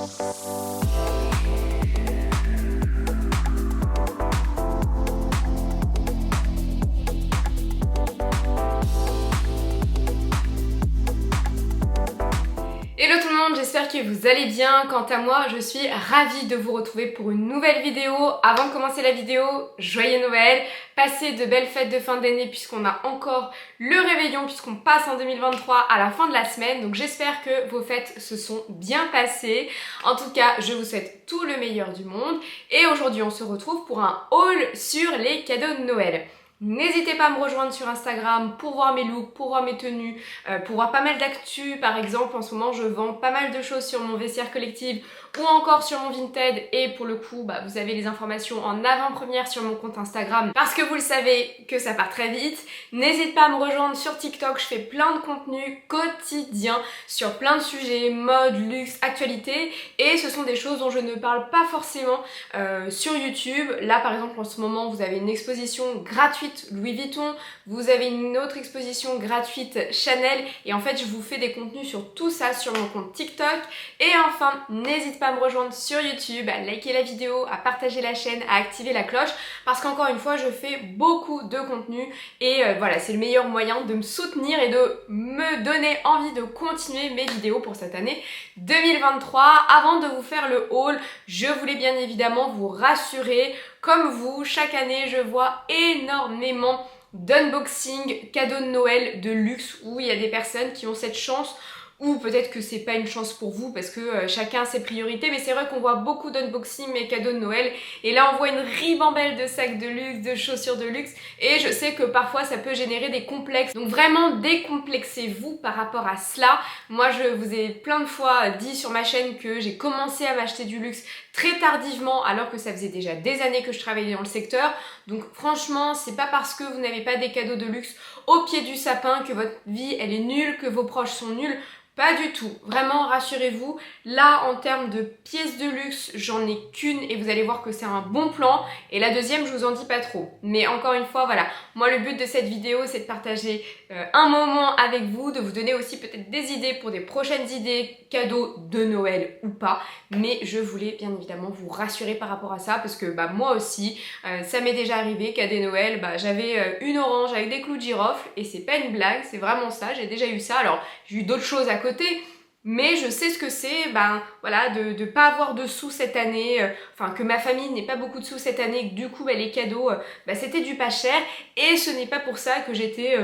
Hello tout le monde, j'espère que vous allez bien. Quant à moi, je suis ravie de vous retrouver pour une nouvelle vidéo. Avant de commencer la vidéo, joyeux Noël, passez de belles fêtes de fin d'année puisqu'on a encore le réveillon, puisqu'on passe en 2023 à la fin de la semaine. Donc j'espère que vos fêtes se sont bien passées. En tout cas, je vous souhaite tout le meilleur du monde. Et aujourd'hui, on se retrouve pour un haul sur les cadeaux de Noël. N'hésitez pas à me rejoindre sur Instagram pour voir mes looks, pour voir mes tenues, pour voir pas mal d'actu. Par exemple, en ce moment, je vends pas mal de choses sur mon vestiaire collective ou encore sur mon Vinted. Et pour le coup, vous avez les informations en avant-première sur mon compte Instagram parce que vous le savez que ça part très vite. N'hésitez pas à me rejoindre sur TikTok. Je fais plein de contenus quotidiens sur plein de sujets, mode, luxe, actualité. Et ce sont des choses dont je ne parle pas forcément sur YouTube. Là, par exemple, en ce moment, vous avez une exposition gratuite Louis Vuitton, vous avez une autre exposition gratuite Chanel et en fait je vous fais des contenus sur tout ça sur mon compte TikTok. Et enfin, n'hésite pas à me rejoindre sur YouTube, à liker la vidéo, à partager la chaîne, à activer la cloche parce qu'encore une fois je fais beaucoup de contenu et voilà, c'est le meilleur moyen de me soutenir et de me donner envie de continuer mes vidéos pour cette année 2023. Avant de vous faire le haul, je voulais bien évidemment vous rassurer. Comme vous, chaque année, je vois énormément d'unboxing, cadeaux de Noël, de luxe, où il y a des personnes qui ont cette chance, ou peut-être que c'est pas une chance pour vous parce que chacun a ses priorités, mais c'est vrai qu'on voit beaucoup d'unboxing et cadeaux de Noël, et là on voit une ribambelle de sacs de luxe, de chaussures de luxe, et je sais que parfois ça peut générer des complexes. Donc vraiment décomplexez-vous par rapport à cela. Moi je vous ai plein de fois dit sur ma chaîne que j'ai commencé à m'acheter du luxe très tardivement alors que ça faisait déjà des années que je travaillais dans le secteur. Donc franchement, c'est pas parce que vous n'avez pas des cadeaux de luxe au pied du sapin que votre vie elle est nulle, que vos proches sont nuls. Pas du tout, vraiment rassurez-vous. Là en termes de pièces de luxe, j'en ai qu'une et vous allez voir que c'est un bon plan. Et la deuxième, je vous en dis pas trop. Mais encore une fois, voilà, moi le but de cette vidéo c'est de partager un moment avec vous, de vous donner aussi peut-être des idées pour des prochaines idées cadeaux de Noël ou pas. Mais je voulais bien évidemment vous rassurer par rapport à ça parce que moi aussi, ça m'est déjà arrivé qu'à des Noëls, j'avais une orange avec des clous de girofle et c'est pas une blague, c'est vraiment ça, j'ai déjà eu ça. Alors j'ai eu d'autres choses à côté, mais je sais ce que c'est, voilà, de pas avoir de sous cette année, que ma famille n'ait pas beaucoup de sous cette année, que du coup les cadeaux, c'était du pas cher, et ce n'est pas pour ça que j'étais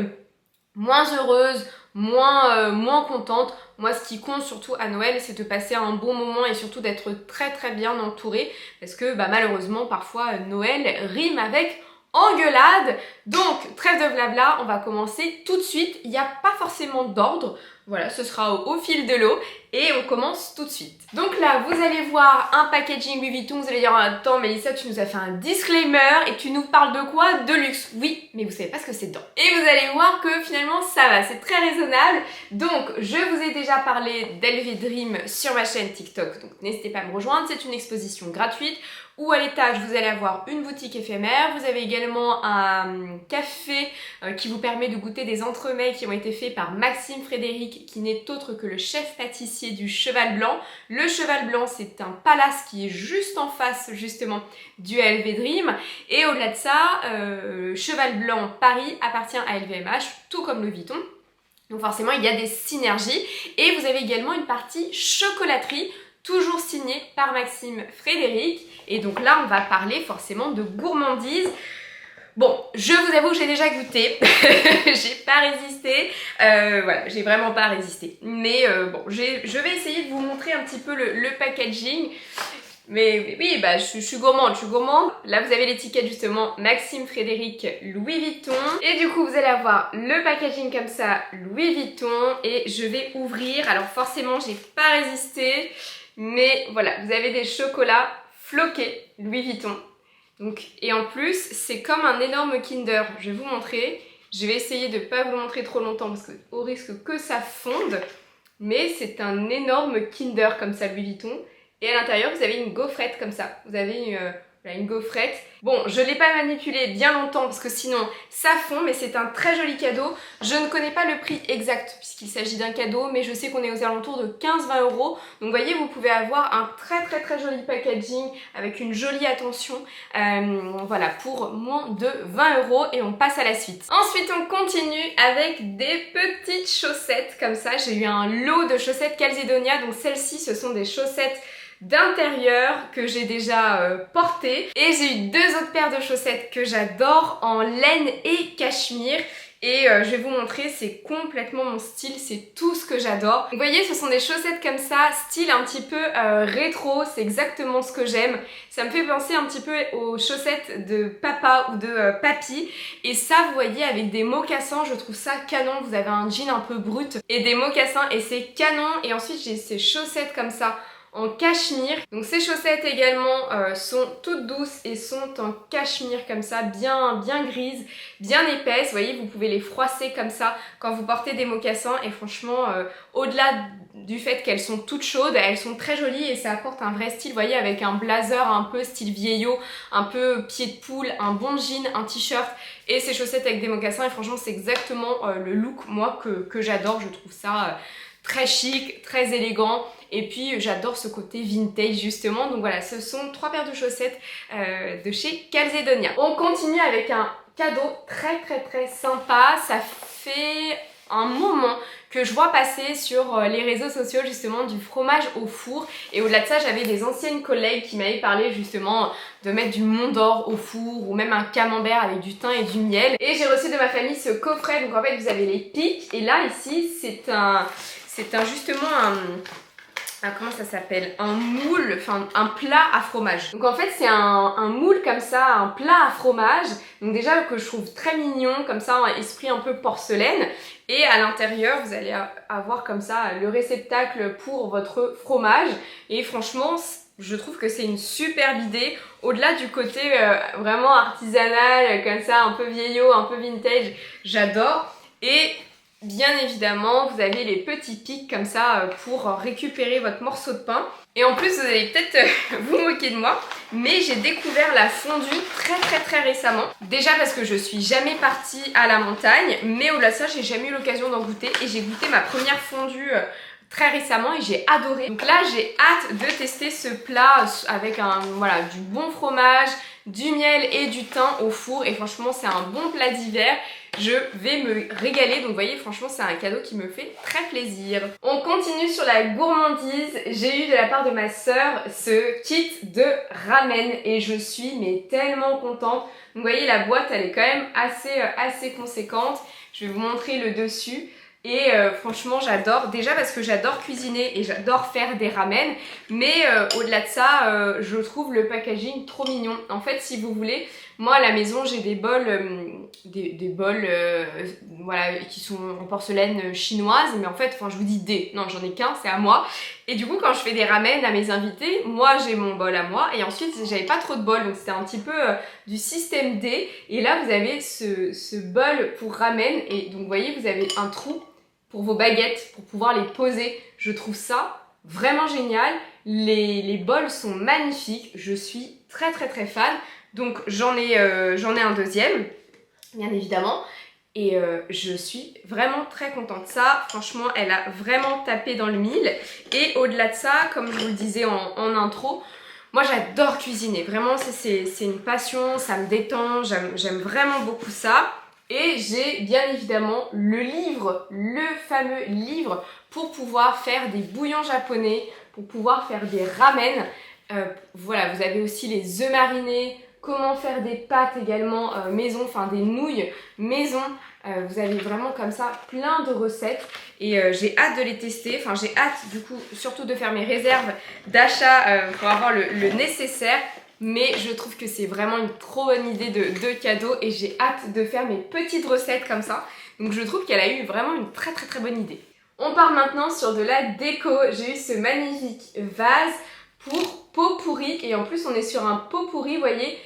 moins heureuse, moins contente. Moi ce qui compte surtout à Noël, c'est de passer un bon moment et surtout d'être très très bien entourée, parce que malheureusement parfois Noël rime avec engueulade. Donc trêve de blabla, on va commencer tout de suite. Il n'y a pas forcément d'ordre, voilà, ce sera au fil de l'eau et on commence tout de suite. Donc là vous allez voir un packaging Louis Vuitton. Vous allez dire attends Mélissa, tu nous as fait un disclaimer et tu nous parles de quoi? De luxe. Oui, mais vous savez pas ce que c'est dedans. Et vous allez voir que finalement ça va, c'est très raisonnable. Donc je vous ai déjà parlé d'LV Dream sur ma chaîne TikTok, donc n'hésitez pas à me rejoindre. C'est une exposition gratuite où à l'étage vous allez avoir une boutique éphémère. Vous avez également un café qui vous permet de goûter des entremets qui ont été faits par Maxime Frédéric, qui n'est autre que le chef pâtissier du Cheval Blanc. Le Cheval Blanc, c'est un palace qui est juste en face justement du LV Dream. Et au-delà de ça, Cheval Blanc Paris appartient à LVMH, tout comme Louis Vuitton. Donc forcément, il y a des synergies. Et vous avez également une partie chocolaterie, toujours signée par Maxime Frédéric. Et donc là, on va parler forcément de gourmandise. Bon, je vous avoue que j'ai déjà goûté, j'ai pas résisté, voilà, j'ai vraiment pas résisté. Mais je vais essayer de vous montrer un petit peu le packaging. Mais oui, je suis gourmande. Là, vous avez l'étiquette justement Maxime Frédéric Louis Vuitton. Et du coup, vous allez avoir le packaging comme ça, Louis Vuitton. Et je vais ouvrir. Alors forcément, j'ai pas résisté. Mais voilà, vous avez des chocolats floqués Louis Vuitton. Donc, et en plus, c'est comme un énorme Kinder. Je vais vous montrer. Je vais essayer de ne pas vous le montrer trop longtemps parce que au risque que ça fonde. Mais c'est un énorme Kinder comme ça Louis Vuitton. Et à l'intérieur, vous avez une gaufrette comme ça. Vous avez voilà, une gaufrette. Bon, je ne l'ai pas manipulé bien longtemps parce que sinon ça fond, mais c'est un très joli cadeau. Je ne connais pas le prix exact puisqu'il s'agit d'un cadeau, mais je sais qu'on est aux alentours de 15-20 €. Donc vous voyez, vous pouvez avoir un très joli packaging avec une jolie attention, voilà, pour moins de 20 € et on passe à la suite. Ensuite, on continue avec des petites chaussettes comme ça. J'ai eu un lot de chaussettes Calzedonia, donc celles-ci, ce sont des chaussettes d'intérieur que j'ai déjà porté, et j'ai eu deux autres paires de chaussettes que j'adore en laine et cachemire. Et je vais vous montrer, c'est complètement mon style, c'est tout ce que j'adore. Vous voyez, ce sont des chaussettes comme ça, style un petit peu rétro, c'est exactement ce que j'aime. Ça me fait penser un petit peu aux chaussettes de papa ou de papy. Et ça, vous voyez, avec des mocassins, je trouve ça canon. Vous avez un jean un peu brut et des mocassins et c'est canon. Et ensuite, j'ai ces chaussettes comme ça en cachemire. Donc ces chaussettes également sont toutes douces et sont en cachemire comme ça, bien grises, bien épaisses. Vous voyez, vous pouvez les froisser comme ça quand vous portez des mocassins et franchement, au-delà du fait qu'elles sont toutes chaudes, elles sont très jolies et ça apporte un vrai style, vous voyez, avec un blazer un peu style vieillot, un peu pied de poule, un bon jean, un t-shirt et ces chaussettes avec des mocassins et franchement c'est exactement le look moi que j'adore. Je trouve ça très chic, très élégant. Et puis j'adore ce côté vintage justement. Donc voilà, ce sont trois paires de chaussettes de chez Calzedonia. On continue avec un cadeau très sympa. Ça fait un moment que je vois passer sur les réseaux sociaux justement du fromage au four. Et au-delà de ça, j'avais des anciennes collègues qui m'avaient parlé justement de mettre du Mont d'Or au four ou même un camembert avec du thym et du miel. Et j'ai reçu de ma famille ce coffret. Donc en fait, vous avez les pics. Et là, ici, c'est justement comment ça s'appelle? Un moule, enfin un plat à fromage. Donc en fait c'est un moule comme ça, un plat à fromage. Donc déjà que je trouve très mignon, comme ça, un esprit un peu porcelaine. Et à l'intérieur vous allez avoir comme ça le réceptacle pour votre fromage. Et franchement je trouve que c'est une superbe idée. Au-delà du côté vraiment artisanal, comme ça, un peu vieillot, un peu vintage, j'adore. Et bien évidemment, vous avez les petits pics comme ça pour récupérer votre morceau de pain. Et en plus, vous allez peut-être vous moquer de moi, mais j'ai découvert la fondue très récemment. Déjà parce que je suis jamais partie à la montagne, mais au-delà de ça, j'ai jamais eu l'occasion d'en goûter. Et j'ai goûté ma première fondue très récemment et j'ai adoré. Donc là, j'ai hâte de tester ce plat avec voilà, du bon fromage, du miel et du thym au four. Et franchement, c'est un bon plat d'hiver. Je vais me régaler, donc vous voyez, franchement c'est un cadeau qui me fait très plaisir. On continue sur la gourmandise. J'ai eu de la part de ma sœur ce kit de ramen et je suis mais tellement contente. Donc vous voyez, la boîte elle est quand même assez conséquente. Je vais vous montrer le dessus. Et franchement j'adore, déjà parce que j'adore cuisiner et j'adore faire des ramen, mais au-delà de ça je trouve le packaging trop mignon. En fait si vous voulez, moi à la maison j'ai des bols, voilà, qui sont en porcelaine chinoise, mais en fait, enfin je vous dis non j'en ai qu'un, c'est à moi. Et du coup quand je fais des ramen à mes invités, moi j'ai mon bol à moi et ensuite j'avais pas trop de bol, donc c'était un petit peu du système D. Et là vous avez ce bol pour ramen et donc vous voyez vous avez un trou pour vos baguettes, pour pouvoir les poser. Je trouve ça vraiment génial. Les bols sont magnifiques. Je suis très fan. Donc j'en ai un deuxième, bien évidemment. Et je suis vraiment très contente. Ça, franchement, elle a vraiment tapé dans le mille. Et au-delà de ça, comme je vous le disais en intro, moi j'adore cuisiner. Vraiment, c'est une passion, ça me détend. J'aime vraiment beaucoup ça. Et j'ai bien évidemment le fameux livre pour pouvoir faire des bouillons japonais, pour pouvoir faire des ramen. Voilà, vous avez aussi les œufs marinés, comment faire des pâtes également maison, enfin des nouilles maison. Vous avez vraiment comme ça plein de recettes et j'ai hâte de les tester. Enfin j'ai hâte du coup surtout de faire mes réserves d'achat pour avoir le nécessaire. Mais je trouve que c'est vraiment une trop bonne idée de cadeau et j'ai hâte de faire mes petites recettes comme ça. Donc je trouve qu'elle a eu vraiment une très bonne idée. On part maintenant sur de la déco. J'ai eu ce magnifique vase pour pot pourri et en plus on est sur un pot pourri, vous voyez,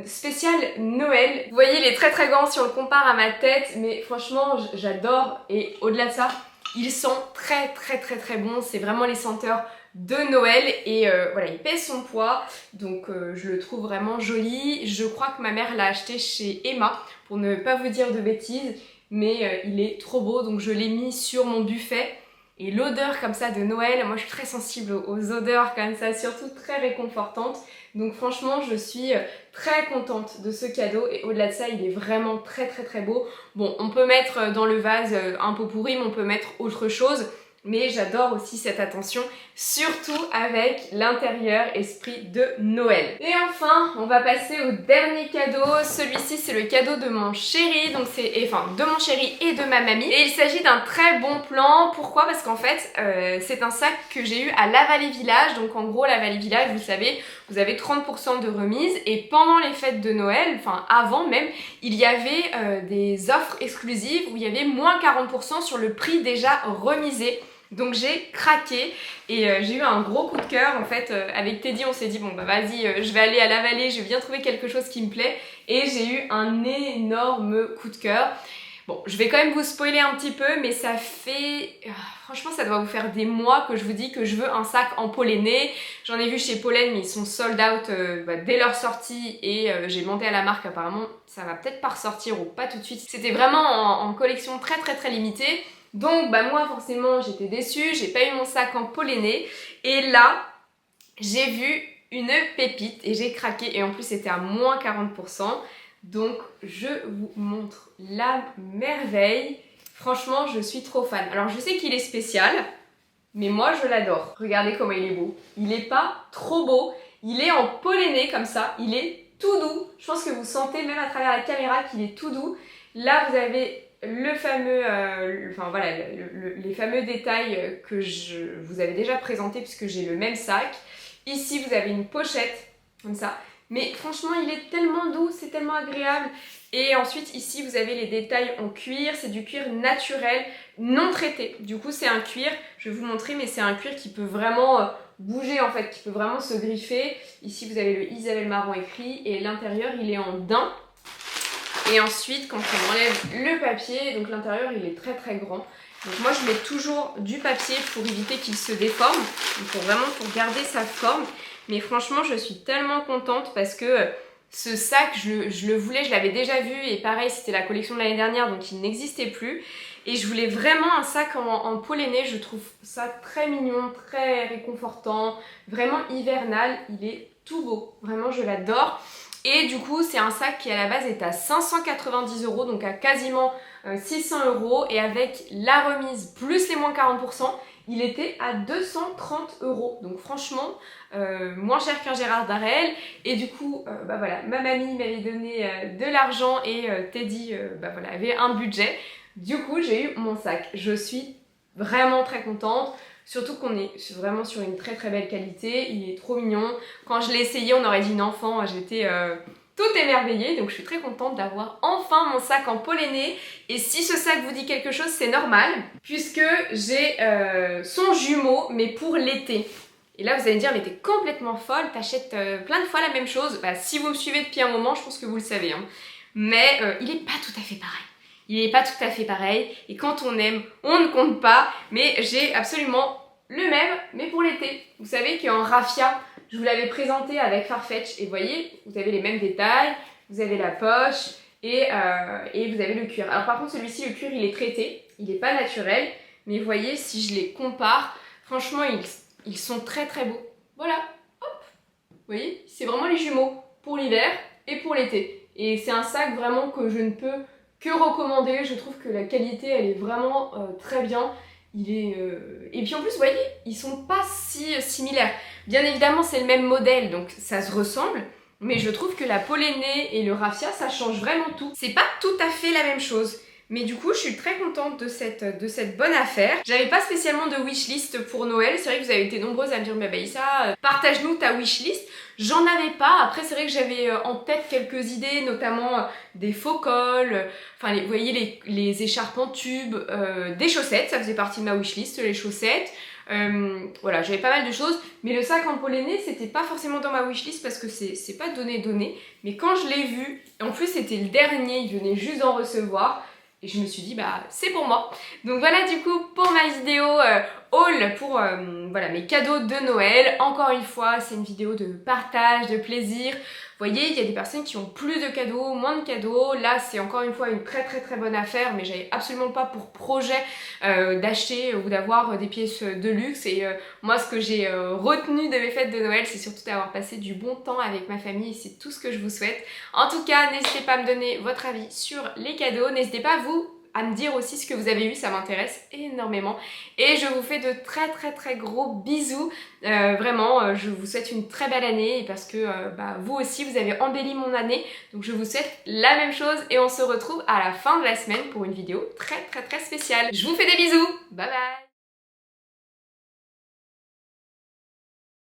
spécial Noël. Vous voyez il est très grand si on le compare à ma tête, mais franchement j'adore et au-delà de ça, Il sent très bon, c'est vraiment les senteurs de Noël et voilà, il pèse son poids, donc je le trouve vraiment joli. Je crois que ma mère l'a acheté chez Emma, pour ne pas vous dire de bêtises, mais il est trop beau, donc je l'ai mis sur mon buffet. Et l'odeur comme ça de Noël, moi je suis très sensible aux odeurs comme ça, surtout très réconfortantes. Donc franchement je suis très contente de ce cadeau et au-delà de ça il est vraiment très beau. Bon, on peut mettre dans le vase un pot pourri, mais on peut mettre autre chose. Mais j'adore aussi cette attention, surtout avec l'intérieur esprit de Noël. Et enfin, on va passer au dernier cadeau. Celui-ci, c'est le cadeau de mon chéri, donc de mon chéri et de ma mamie. Et il s'agit d'un très bon plan. Pourquoi? Parce qu'en fait, c'est un sac que j'ai eu à La Vallée Village. Donc en gros, La Vallée Village, vous savez, vous avez 30% de remise. Et pendant les fêtes de Noël, enfin avant même, il y avait des offres exclusives où il y avait moins 40% sur le prix déjà remisé. Donc j'ai craqué et j'ai eu un gros coup de cœur en fait. Avec Teddy on s'est dit bon bah vas-y, je vais aller à La Vallée, je vais bien trouver quelque chose qui me plaît, et j'ai eu un énorme coup de cœur. Bon, je vais quand même vous spoiler un petit peu, mais ça fait... franchement ça doit vous faire des mois que je vous dis que je veux un sac en polléné. J'en ai vu chez Pollen mais ils sont sold out dès leur sortie, et j'ai demandé à la marque, apparemment ça va peut-être pas ressortir ou pas tout de suite. C'était vraiment en collection très limitée. Donc bah moi forcément j'étais déçue, j'ai pas eu mon sac en polléné, et là j'ai vu une pépite et j'ai craqué, et en plus c'était à moins 40%. Donc je vous montre la merveille. Franchement je suis trop fan. Alors je sais qu'il est spécial, mais moi je l'adore. Regardez comment il est beau. Il est pas trop beau, il est en polléné comme ça, il est tout doux. Je pense que vous sentez même à travers la caméra qu'il est tout doux. Là vous avez le fameux, les fameux détails que je vous avais déjà présentés puisque j'ai le même sac. Ici vous avez une pochette comme ça, mais franchement il est tellement doux, c'est tellement agréable. Et ensuite ici vous avez les détails en cuir, c'est du cuir naturel, non traité. Du coup c'est un cuir, je vais vous montrer, mais c'est un cuir qui peut vraiment bouger en fait, qui peut vraiment se griffer. Ici vous avez le Isabelle Marant écrit, et l'intérieur il est en daim. Et ensuite, quand on enlève le papier, donc l'intérieur il est très grand. Donc moi je mets toujours du papier pour éviter qu'il se déforme, donc pour garder sa forme. Mais franchement je suis tellement contente parce que ce sac je le voulais, je l'avais déjà vu, et pareil c'était la collection de l'année dernière donc il n'existait plus. Et je voulais vraiment un sac en polléné, je trouve ça très mignon, très réconfortant, vraiment hivernal, il est tout beau, vraiment je l'adore. Et du coup c'est un sac qui à la base est à 590 €, donc à quasiment 600 €, et avec la remise plus les moins 40%, il était à 230 €. Donc franchement moins cher qu'un Gérard Darel. Et du coup voilà, ma mamie m'avait donné de l'argent, et Teddy avait un budget. Du coup j'ai eu mon sac, je suis vraiment très contente. Surtout qu'on est vraiment sur une très belle qualité, il est trop mignon. Quand je l'ai essayé, on aurait dit une enfant, j'étais toute émerveillée. Donc je suis très contente d'avoir enfin mon sac en polléné. Et si ce sac vous dit quelque chose, c'est normal, puisque j'ai son jumeau, mais pour l'été. Et là vous allez me dire, mais t'es complètement folle, t'achètes plein de fois la même chose. Bah, si vous me suivez depuis un moment, je pense que vous le savez, hein. Mais il est pas tout à fait pareil. Il n'est pas tout à fait pareil, et quand on aime, on ne compte pas. Mais j'ai absolument le même, mais pour l'été. Vous savez qu'en raffia, je vous l'avais présenté avec Farfetch, et vous voyez, vous avez les mêmes détails, vous avez la poche, et vous avez le cuir. Alors par contre celui-ci, le cuir il est traité, il n'est pas naturel, mais vous voyez, si je les compare, franchement ils sont très beaux. Voilà, hop, vous voyez, c'est vraiment les jumeaux pour l'hiver et pour l'été. Et c'est un sac vraiment que je ne peux que recommander. Je trouve que la qualité elle est vraiment très bien. Et puis en plus vous voyez, ils sont pas si similaires. Bien évidemment c'est le même modèle donc ça se ressemble, mais je trouve que la polléné et le raffia ça change vraiment tout. C'est pas tout à fait la même chose. Mais du coup je suis très contente de cette bonne affaire. J'avais pas spécialement de wishlist pour Noël. C'est vrai que vous avez été nombreuses à me dire mais Baïssa, partage-nous ta wishlist. J'en avais pas. Après c'est vrai que j'avais en tête quelques idées, notamment des faux cols, enfin vous voyez les écharpes en tube, des chaussettes, ça faisait partie de ma wishlist, les chaussettes. Voilà, j'avais pas mal de choses, mais le sac en polléné c'était pas forcément dans ma wishlist parce que c'est pas donné. Mais quand je l'ai vu, en plus c'était le dernier, il venait juste d'en recevoir. Et je me suis dit bah c'est pour moi. Donc voilà du coup pour ma vidéo haul pour voilà, mes cadeaux de Noël. Encore une fois c'est une vidéo de partage, de plaisir. Vous voyez, il y a des personnes qui ont plus de cadeaux, moins de cadeaux. Là c'est encore une fois une très bonne affaire, mais j'avais absolument pas pour projet d'acheter ou d'avoir des pièces de luxe. Et moi ce que j'ai retenu de mes fêtes de Noël, c'est surtout d'avoir passé du bon temps avec ma famille. C'est tout ce que je vous souhaite. En tout cas, n'hésitez pas à me donner votre avis sur les cadeaux. N'hésitez pas à me dire aussi ce que vous avez eu, ça m'intéresse énormément. Et je vous fais de très gros bisous. Vraiment, je vous souhaite une très belle année parce que vous aussi, vous avez embelli mon année. Donc je vous souhaite la même chose et on se retrouve à la fin de la semaine pour une vidéo très spéciale. Je vous fais des bisous. Bye bye.